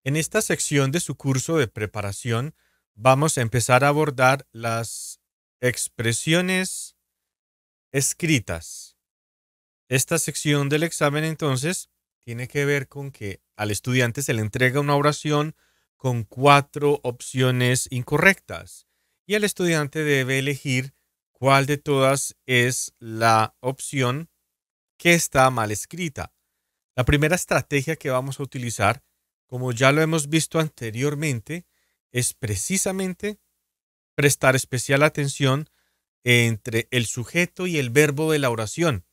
En esta sección de su curso de preparación vamos a empezar a abordar las expresiones escritas. Esta sección del examen entonces tiene que ver con que al estudiante se le entrega una oración con 4 opciones incorrectas y el estudiante debe elegir cuál de todas es la opción que está mal escrita. La primera estrategia que vamos a utilizar, como ya lo hemos visto anteriormente, es precisamente prestar especial atención entre el sujeto y el verbo de la oración,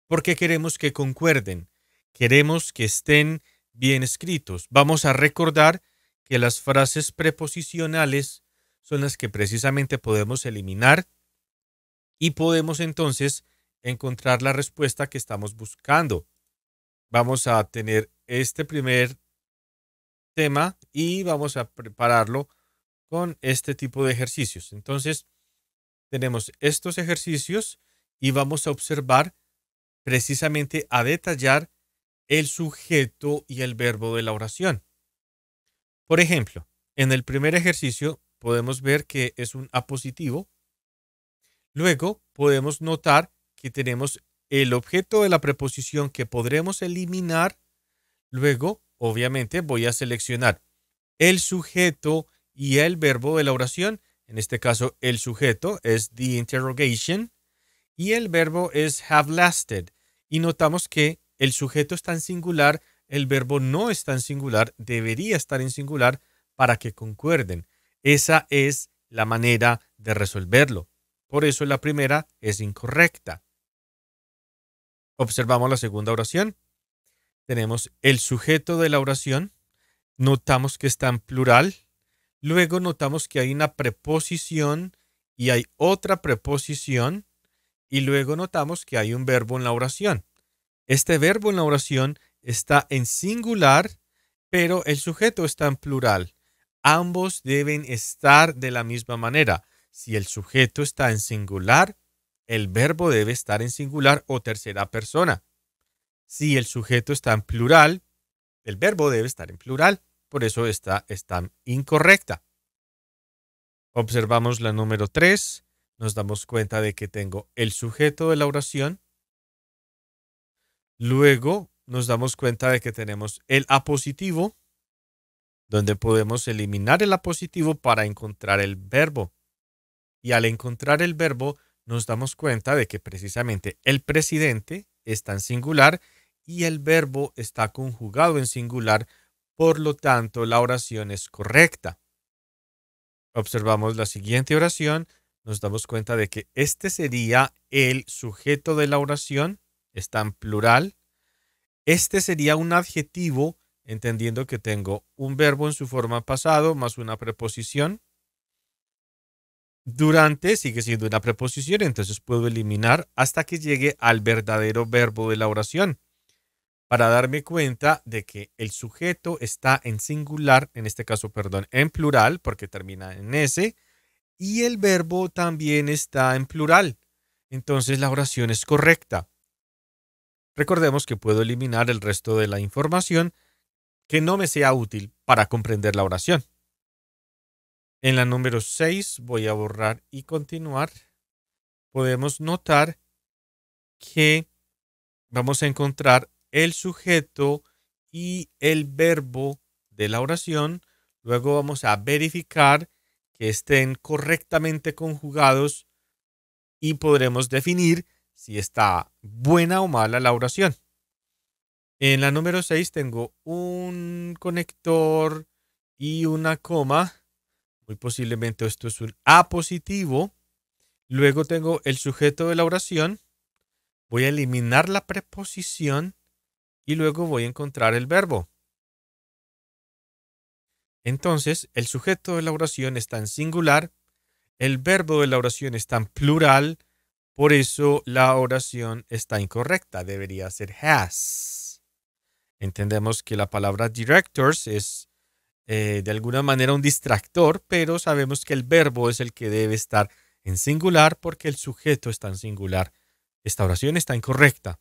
porque queremos que concuerden, queremos que estén bien escritos. Vamos a recordar que las frases preposicionales son las que precisamente podemos eliminar y podemos entonces encontrar la respuesta que estamos buscando. Vamos a tener este primer tema y vamos a prepararlo con este tipo de ejercicios. Entonces, tenemos estos ejercicios y vamos a observar precisamente a detallar el sujeto y el verbo de la oración. Por ejemplo, en el primer ejercicio podemos ver que es un apositivo. Luego podemos notar que tenemos el objeto de la preposición que podremos eliminar. Luego, obviamente, voy a seleccionar el sujeto y el verbo de la oración. En este caso, el sujeto es the interrogation y el verbo es have lasted. Y notamos que el sujeto está en singular, el verbo no está en singular, debería estar en singular para que concuerden. Esa es la manera de resolverlo. Por eso la primera es incorrecta. Observamos la segunda oración. Tenemos el sujeto de la oración. Notamos que está en plural. Luego notamos que hay una preposición y hay otra preposición. Y luego notamos que hay un verbo en la oración. Este verbo en la oración está en singular, pero el sujeto está en plural. Ambos deben estar de la misma manera. Si el sujeto está en singular, el verbo debe estar en singular o tercera persona. Si el sujeto está en plural, el verbo debe estar en plural. Por eso está incorrecta. Observamos la número 3. Nos damos cuenta de que tengo el sujeto de la oración. Luego nos damos cuenta de que tenemos el apositivo, donde podemos eliminar el apositivo para encontrar el verbo. Y al encontrar el verbo, nos damos cuenta de que precisamente el presidente está en singular y el verbo está conjugado en singular, por lo tanto, la oración es correcta. Observamos la siguiente oración, nos damos cuenta de que este sería el sujeto de la oración, está en plural. Este sería un adjetivo, entendiendo que tengo un verbo en su forma pasado más una preposición. Durante sigue siendo una preposición, entonces puedo eliminar hasta que llegue al verdadero verbo de la oración, para darme cuenta de que el sujeto está en singular, en este caso, en plural, porque termina en S, y el verbo también está en plural. Entonces la oración es correcta. Recordemos que puedo eliminar el resto de la información que no me sea útil para comprender la oración. En la número 6 voy a borrar y continuar. Podemos notar que vamos a encontrar el sujeto y el verbo de la oración. Luego vamos a verificar que estén correctamente conjugados y podremos definir si está buena o mala la oración. En la número 6 tengo un conector y una coma. Muy posiblemente esto es un apositivo. Luego tengo el sujeto de la oración. Voy a eliminar la preposición y luego voy a encontrar el verbo. Entonces, el sujeto de la oración está en singular, el verbo de la oración está en plural, por eso la oración está incorrecta, debería ser has. Entendemos que la palabra directors es de alguna manera un distractor, pero sabemos que el verbo es el que debe estar en singular porque el sujeto está en singular. Esta oración está incorrecta.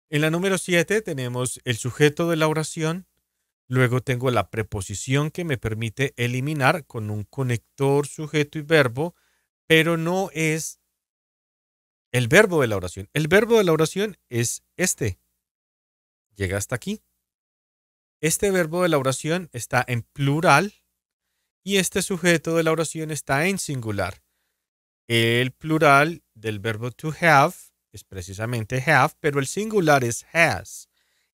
En la número 7 tenemos el sujeto de la oración. Luego tengo la preposición que me permite eliminar con un conector, sujeto y verbo, pero no es el verbo de la oración. El verbo de la oración es este. Llega hasta aquí. Este verbo de la oración está en plural y este sujeto de la oración está en singular. El plural del verbo to have es precisamente have, pero el singular es has.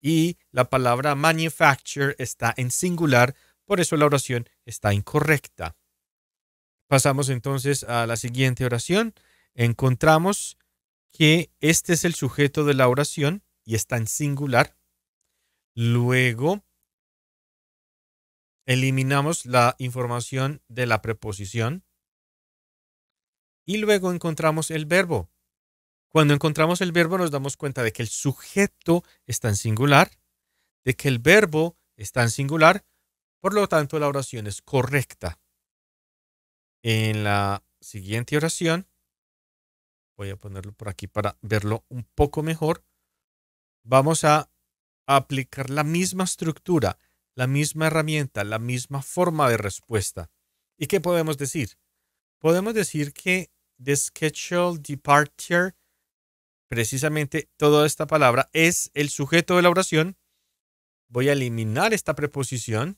Y la palabra manufacture está en singular, por eso la oración está incorrecta. Pasamos entonces a la siguiente oración. Encontramos que este es el sujeto de la oración y está en singular. Luego eliminamos la información de la preposición y luego encontramos el verbo. Cuando encontramos el verbo nos damos cuenta de que el sujeto está en singular, de que el verbo está en singular, por lo tanto la oración es correcta. En la siguiente oración, voy a ponerlo por aquí para verlo un poco mejor, vamos a aplicar la misma estructura, la misma herramienta, la misma forma de respuesta. ¿Y qué podemos decir? Podemos decir que the scheduled departure, precisamente toda esta palabra, es el sujeto de la oración. Voy a eliminar esta preposición.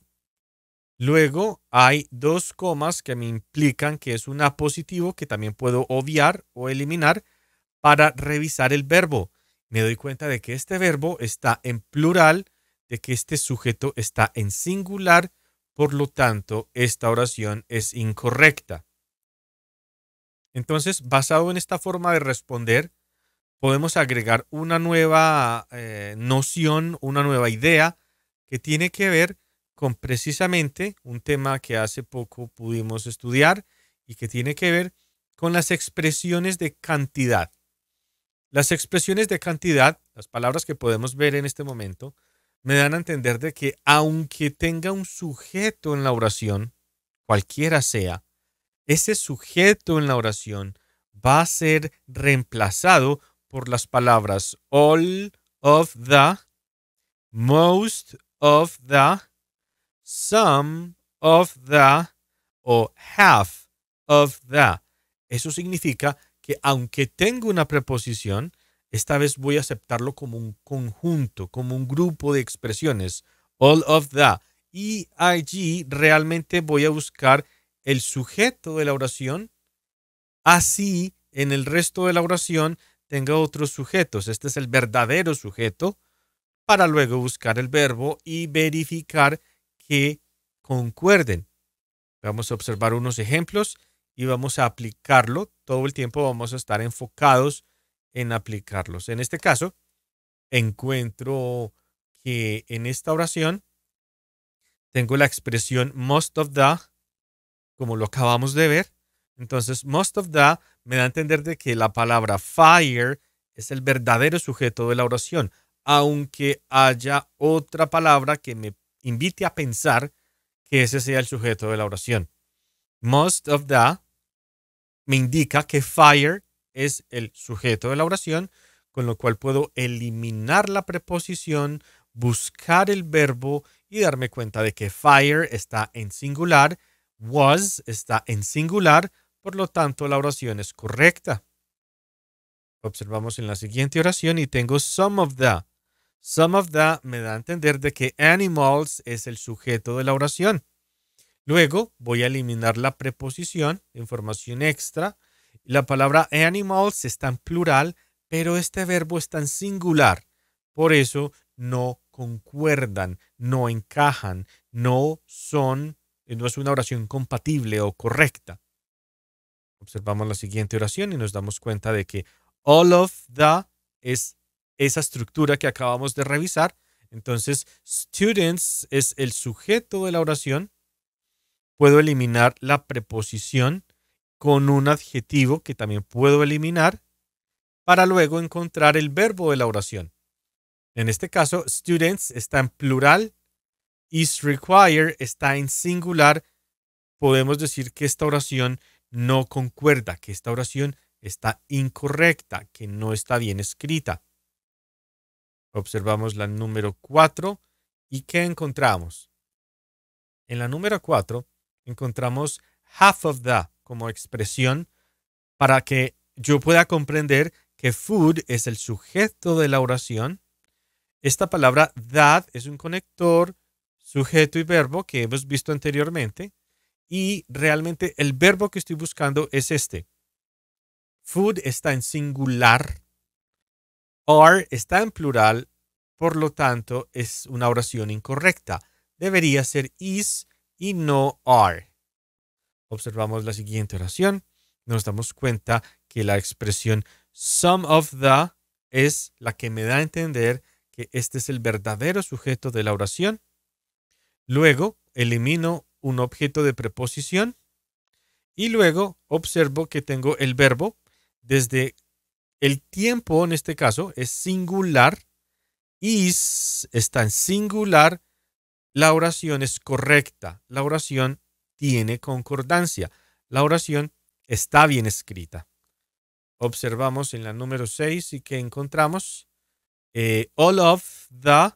Luego hay dos comas que me implican que es un apositivo que también puedo obviar o eliminar para revisar el verbo. Me doy cuenta de que este verbo está en plural, de que este sujeto está en singular, por lo tanto, esta oración es incorrecta. Entonces, basado en esta forma de responder, podemos agregar una nueva noción, una nueva idea que tiene que ver con precisamente un tema que hace poco pudimos estudiar y que tiene que ver con las expresiones de cantidad. Las expresiones de cantidad, las palabras que podemos ver en este momento, me dan a entender de que aunque tenga un sujeto en la oración, cualquiera sea, ese sujeto en la oración va a ser reemplazado por las palabras all of the, most of the, some of the o half of the. Eso significa que aunque tengo una preposición, esta vez voy a aceptarlo como un conjunto, como un grupo de expresiones. All of the. Y allí realmente voy a buscar el sujeto de la oración. Así, en el resto de la oración, tenga otros sujetos. Este es el verdadero sujeto para luego buscar el verbo y verificar que concuerden. Vamos a observar unos ejemplos y vamos a aplicarlo. Todo el tiempo vamos a estar enfocados en aplicarlos. En este caso, encuentro que en esta oración tengo la expresión most of the, como lo acabamos de ver. Entonces, most of the me da a entender de que la palabra fire es el verdadero sujeto de la oración, aunque haya otra palabra que me invite a pensar que ese sea el sujeto de la oración. Most of the me indica que fire es el sujeto de la oración, con lo cual puedo eliminar la preposición, buscar el verbo y darme cuenta de que fire está en singular, was está en singular, por lo tanto la oración es correcta. Observamos en la siguiente oración y tengo some of the. Some of the me da a entender de que animals es el sujeto de la oración. Luego voy a eliminar la preposición, información extra. La palabra animals está en plural, pero este verbo está en singular. Por eso no concuerdan, no encajan, no es una oración compatible o correcta. Observamos la siguiente oración y nos damos cuenta de que all of the es esa estructura que acabamos de revisar. Entonces, students es el sujeto de la oración. Puedo eliminar la preposición con un adjetivo que también puedo eliminar para luego encontrar el verbo de la oración. En este caso, students está en plural, is required está en singular. Podemos decir que esta oración no concuerda, que esta oración está incorrecta, que no está bien escrita. Observamos la número 4 ¿Y qué encontramos? En la número 4 encontramos half of the como expresión para que yo pueda comprender que food es el sujeto de la oración. Esta palabra that es un conector, sujeto y verbo que hemos visto anteriormente. Y realmente el verbo que estoy buscando es este. Food está en singular. Are está en plural. Por lo tanto, es una oración incorrecta. Debería ser is y no are. Observamos la siguiente oración. Nos damos cuenta que la expresión some of the es la que me da a entender que este es el verdadero sujeto de la oración. Luego elimino un objeto de preposición y luego observo que tengo el verbo. Desde el tiempo, en este caso, es singular. Is está en singular. La oración es correcta. La oración tiene concordancia. La oración está bien escrita. Observamos en la número 6 y que encontramos all of the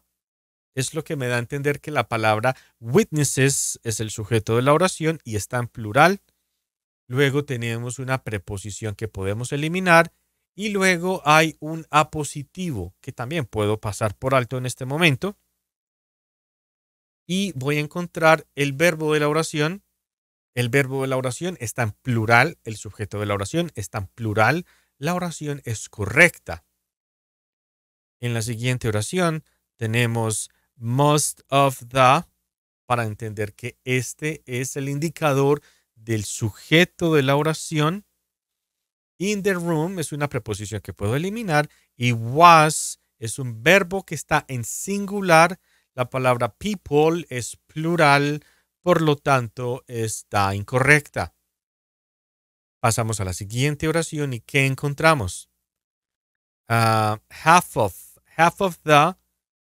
es lo que me da a entender que la palabra witnesses es el sujeto de la oración y está en plural. Luego tenemos una preposición que podemos eliminar y luego hay un apositivo que también puedo pasar por alto en este momento. Y voy a encontrar el verbo de la oración. El verbo de la oración está en plural, el sujeto de la oración está en plural. La oración es correcta. En la siguiente oración tenemos most of the para entender que este es el indicador del sujeto de la oración. In the room es una preposición que puedo eliminar y was es un verbo que está en singular. La palabra people es plural, por lo tanto está incorrecta. Pasamos a la siguiente oración y ¿qué encontramos? Half of the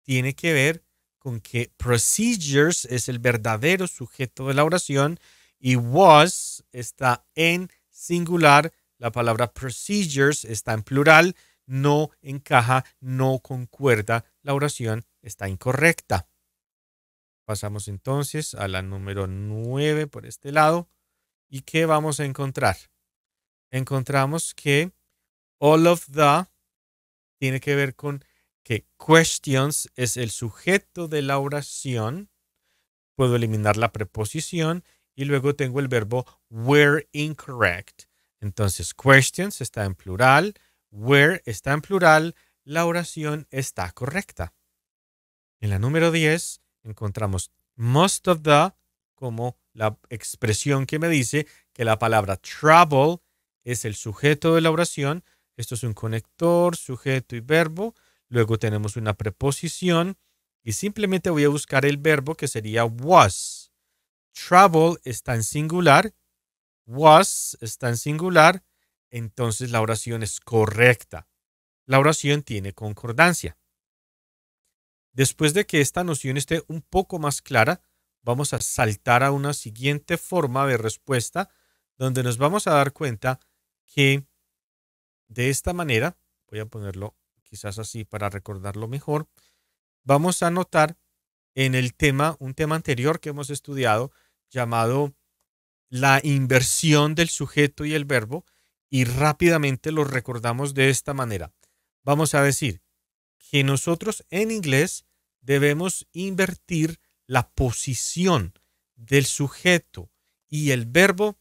tiene que ver con que procedures es el verdadero sujeto de la oración y was está en singular. La palabra procedures está en plural, no encaja, no concuerda. La oración está incorrecta. Pasamos entonces a la número 9 por este lado. ¿Y qué vamos a encontrar? Encontramos que all of the tiene que ver con que questions es el sujeto de la oración. Puedo eliminar la preposición y luego tengo el verbo were incorrect. Entonces, questions está en plural, were está en plural, la oración está correcta. En la número 10 encontramos most of the como la expresión que me dice que la palabra travel es el sujeto de la oración. Esto es un conector, sujeto y verbo. Luego tenemos una preposición y simplemente voy a buscar el verbo que sería was. Travel está en singular, was está en singular, entonces la oración es correcta. La oración tiene concordancia. Después de que esta noción esté un poco más clara, vamos a saltar a una siguiente forma de respuesta donde nos vamos a dar cuenta que de esta manera, voy a ponerlo quizás así para recordarlo mejor, vamos a notar en el tema, un tema anterior que hemos estudiado llamado la inversión del sujeto y el verbo y rápidamente lo recordamos de esta manera. Vamos a decir que nosotros en inglés debemos invertir la posición del sujeto y el verbo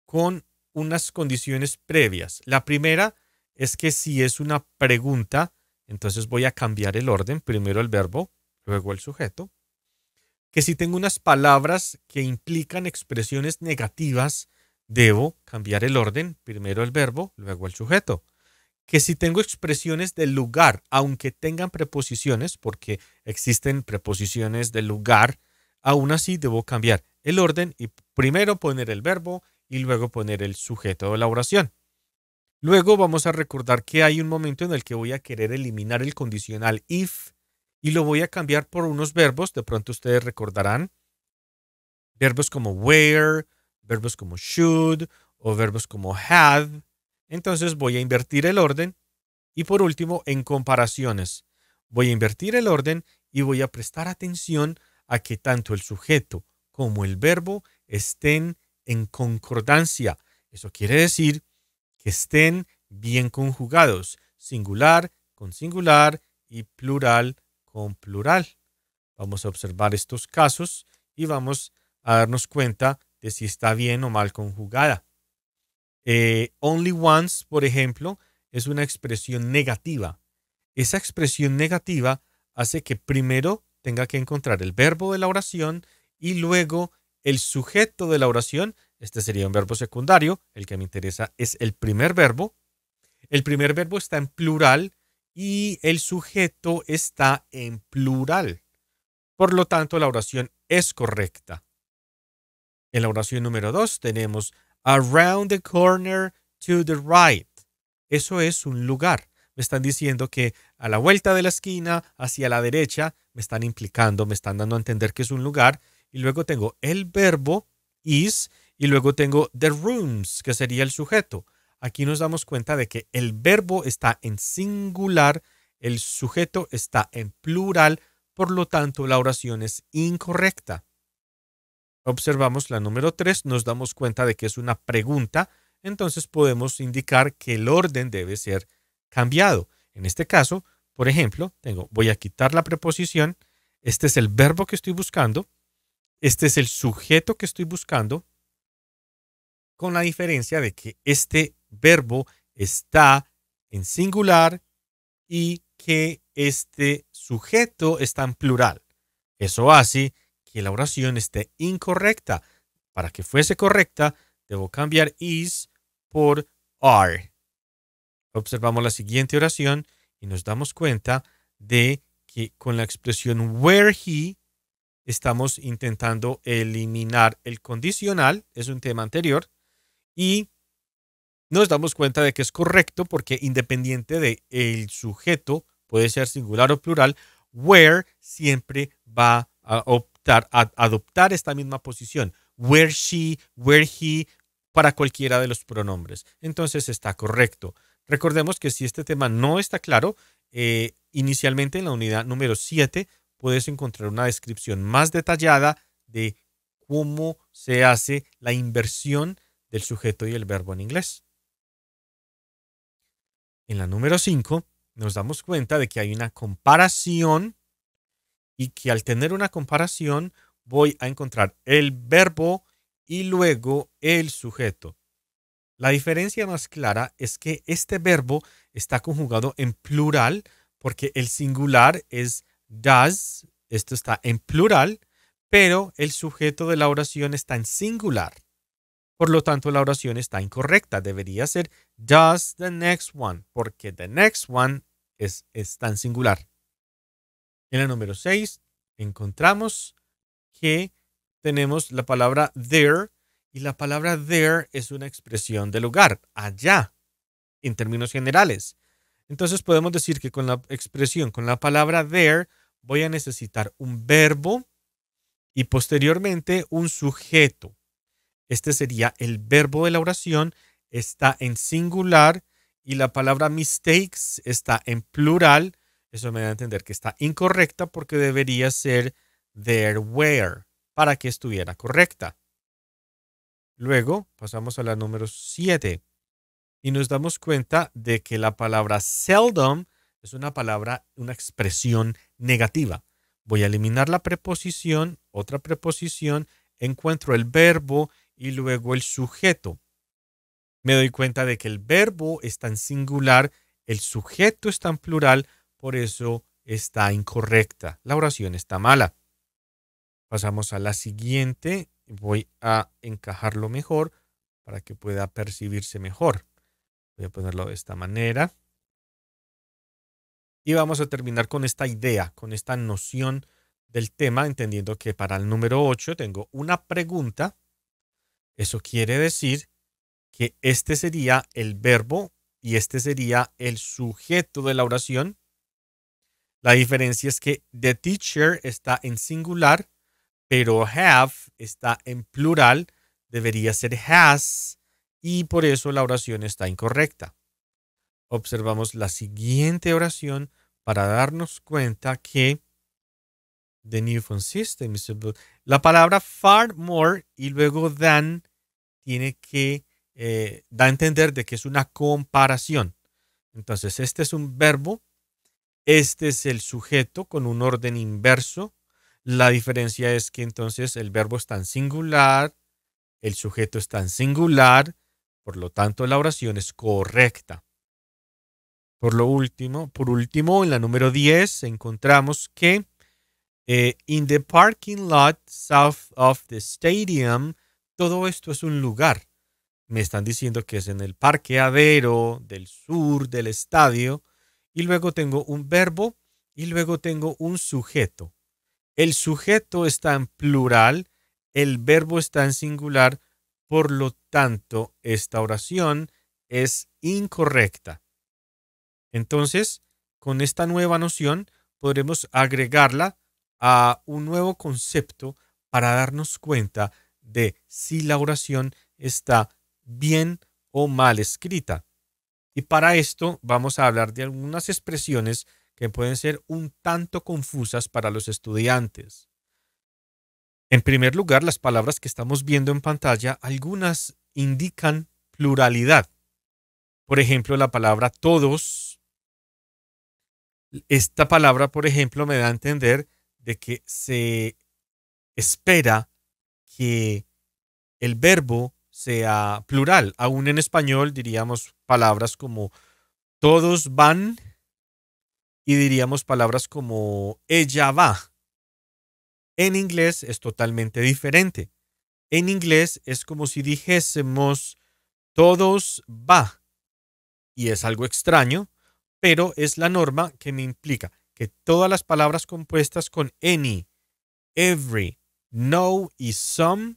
con unas condiciones previas. La primera es que si es una pregunta, entonces voy a cambiar el orden, primero el verbo, luego el sujeto. Que si tengo unas palabras que implican expresiones negativas, debo cambiar el orden, primero el verbo, luego el sujeto. Que si tengo expresiones del lugar, aunque tengan preposiciones, porque existen preposiciones del lugar, aún así debo cambiar el orden y primero poner el verbo y luego poner el sujeto de la oración. Luego vamos a recordar que hay un momento en el que voy a querer eliminar el condicional if y lo voy a cambiar por unos verbos, de pronto ustedes recordarán, verbos como were, verbos como should o verbos como had. Entonces voy a invertir el orden y por último en comparaciones. Voy a invertir el orden y voy a prestar atención a que tanto el sujeto como el verbo estén en concordancia. Eso quiere decir que estén bien conjugados, singular con singular y plural con plural. Vamos a observar estos casos y vamos a darnos cuenta de si está bien o mal conjugada. Only once, por ejemplo, es una expresión negativa. Esa expresión negativa hace que primero tenga que encontrar el verbo de la oración y luego el sujeto de la oración. Este sería un verbo secundario. El que me interesa es el primer verbo. El primer verbo está en plural y el sujeto está en plural. Por lo tanto, la oración es correcta. En la oración número 2 tenemos around the corner to the right. Eso es un lugar. Me están diciendo que a la vuelta de la esquina, hacia la derecha, me están implicando, me están dando a entender que es un lugar. Y luego tengo el verbo is y luego tengo the rooms, que sería el sujeto. Aquí nos damos cuenta de que el verbo está en singular, el sujeto está en plural, por lo tanto la oración es incorrecta. Observamos la número 3, nos damos cuenta de que es una pregunta, entonces podemos indicar que el orden debe ser cambiado. En este caso, por ejemplo, voy a quitar la preposición, este es el verbo que estoy buscando, este es el sujeto que estoy buscando, con la diferencia de que este verbo está en singular y que este sujeto está en plural. Eso hace que la oración esté incorrecta. Para que fuese correcta, debo cambiar is por are. Observamos la siguiente oración y nos damos cuenta de que con la expresión where he estamos intentando eliminar el condicional, es un tema anterior, y nos damos cuenta de que es correcto porque independiente de el sujeto, puede ser singular o plural, where siempre va a adoptar esta misma posición. Where she, where he, para cualquiera de los pronombres. Entonces está correcto. Recordemos que si este tema no está claro, inicialmente en la unidad número 7 puedes encontrar una descripción más detallada de cómo se hace la inversión del sujeto y el verbo en inglés. En la número 5 nos damos cuenta de que hay una comparación y que al tener una comparación voy a encontrar el verbo y luego el sujeto. La diferencia más clara es que este verbo está conjugado en plural porque el singular es does, esto está en plural, pero el sujeto de la oración está en singular. Por lo tanto, la oración está incorrecta. Debería ser does the next one, porque the next one está en singular. En la número 6 encontramos que tenemos la palabra there, y la palabra there es una expresión de lugar, allá, en términos generales. Entonces podemos decir que con la expresión, con la palabra there, voy a necesitar un verbo y posteriormente un sujeto. Este sería el verbo de la oración, está en singular y la palabra mistakes está en plural. Eso me da a entender que está incorrecta porque debería ser there were para que estuviera correcta. Luego pasamos a la número 7 y nos damos cuenta de que la palabra seldom es una palabra, una expresión negativa. Voy a eliminar la preposición, otra preposición, encuentro el verbo y luego el sujeto. Me doy cuenta de que el verbo está en singular, el sujeto está en plural, por eso está incorrecta. La oración está mala. Pasamos a la siguiente. Voy a encajarlo mejor para que pueda percibirse mejor. Voy a ponerlo de esta manera. Y vamos a terminar con esta idea, con esta noción del tema, entendiendo que para el número 8 tengo una pregunta. Eso quiere decir que este sería el verbo y este sería el sujeto de la oración. La diferencia es que the teacher está en singular, pero have está en plural, debería ser has, y por eso la oración está incorrecta. Observamos la siguiente oración para darnos cuenta que The new phone system is la palabra far more y luego than tiene que da a entender de que es una comparación. Entonces, este es un verbo, este es el sujeto con un orden inverso. La diferencia es que entonces el verbo está en singular, el sujeto está en singular, por lo tanto la oración es correcta. Por último, en la número 10 encontramos que in the parking lot south of the stadium, todo esto es un lugar. Me están diciendo que es en el parqueadero del sur del estadio. Y luego tengo un verbo y luego tengo un sujeto. El sujeto está en plural, el verbo está en singular, por lo tanto, esta oración es incorrecta. Entonces, con esta nueva noción, podremos agregarla a un nuevo concepto para darnos cuenta de si la oración está bien o mal escrita. Y para esto vamos a hablar de algunas expresiones que pueden ser un tanto confusas para los estudiantes. En primer lugar, las palabras que estamos viendo en pantalla, algunas indican pluralidad. Por ejemplo, la palabra todos. Esta palabra, por ejemplo, me da a entender de que se espera que el verbo sea plural. Aún en español diríamos palabras como todos van y diríamos palabras como ella va. En inglés es totalmente diferente. En inglés es como si dijésemos todos va. Y es algo extraño, pero es la norma que me implica que todas las palabras compuestas con any, every, no y some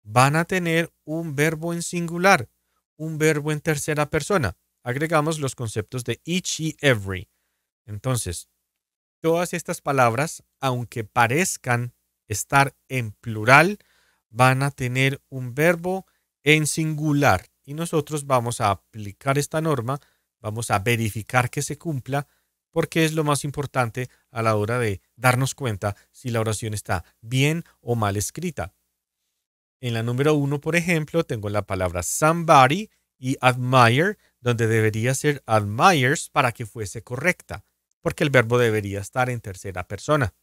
van a tener un verbo en singular, un verbo en tercera persona. Agregamos los conceptos de each y every. Entonces, todas estas palabras, aunque parezcan estar en plural, van a tener un verbo en singular. Y nosotros vamos a aplicar esta norma, vamos a verificar que se cumpla, porque es lo más importante a la hora de darnos cuenta si la oración está bien o mal escrita. En la número 1, por ejemplo, tengo la palabra somebody y admire, donde debería ser admires para que fuese correcta, porque el verbo debería estar en tercera persona.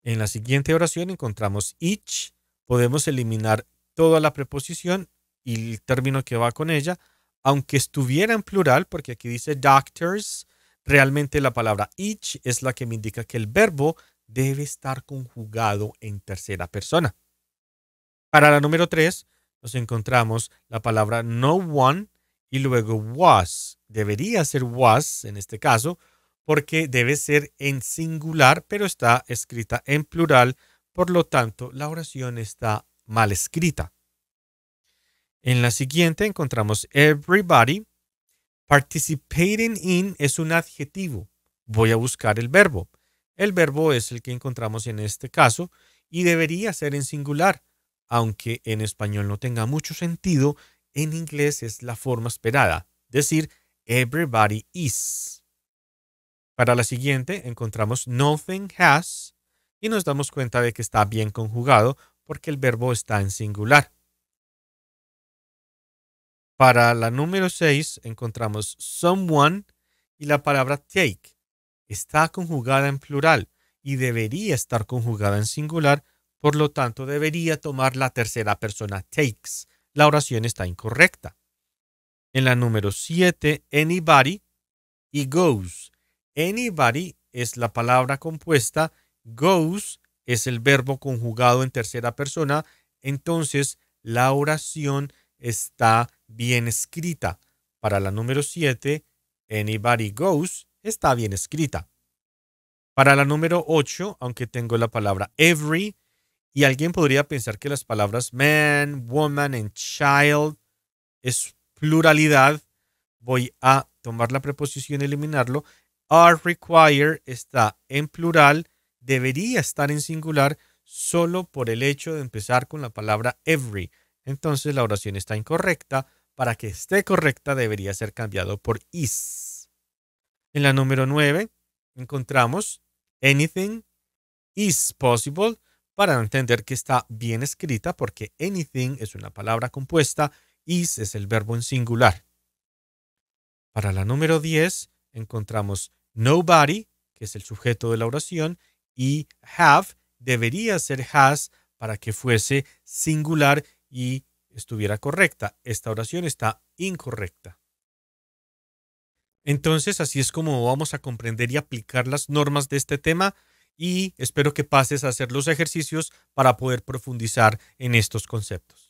En la siguiente oración encontramos each, podemos eliminar toda la preposición y el término que va con ella, aunque estuviera en plural, porque aquí dice doctors, realmente la palabra each es la que me indica que el verbo debe estar conjugado en tercera persona. Para la número 3 nos encontramos la palabra no one y luego was. Debería ser was en este caso porque debe ser en singular, pero está escrita en plural, por lo tanto la oración está mal escrita. En la siguiente encontramos everybody. Participating in es un adjetivo. Voy a buscar el verbo. El verbo es el que encontramos en este caso y debería ser en singular. Aunque en español no tenga mucho sentido, en inglés es la forma esperada, decir everybody is. Para la siguiente encontramos nothing has y nos damos cuenta de que está bien conjugado porque el verbo está en singular. Para la número 6 encontramos someone y la palabra take. Está conjugada en plural y debería estar conjugada en singular, por lo tanto debería tomar la tercera persona takes. La oración está incorrecta. En la número 7, anybody y goes. Anybody es la palabra compuesta, goes es el verbo conjugado en tercera persona, entonces la oración está bien escrita. Para la número 7, anybody goes está bien escrita. Para la número 8, aunque tengo la palabra every, y alguien podría pensar que las palabras man, woman and child es pluralidad, voy a tomar la preposición y eliminarlo. Are required está en plural, debería estar en singular solo por el hecho de empezar con la palabra every. Entonces la oración está incorrecta. Para que esté correcta debería ser cambiado por is. En la número 9 encontramos Anything is possible para entender que está bien escrita porque anything es una palabra compuesta, is es el verbo en singular. Para la número 10 encontramos nobody, que es el sujeto de la oración, y have debería ser has para que fuese singular y estuviera correcta. Esta oración está incorrecta. Entonces, así es como vamos a comprender y aplicar las normas de este tema y espero que pases a hacer los ejercicios para poder profundizar en estos conceptos.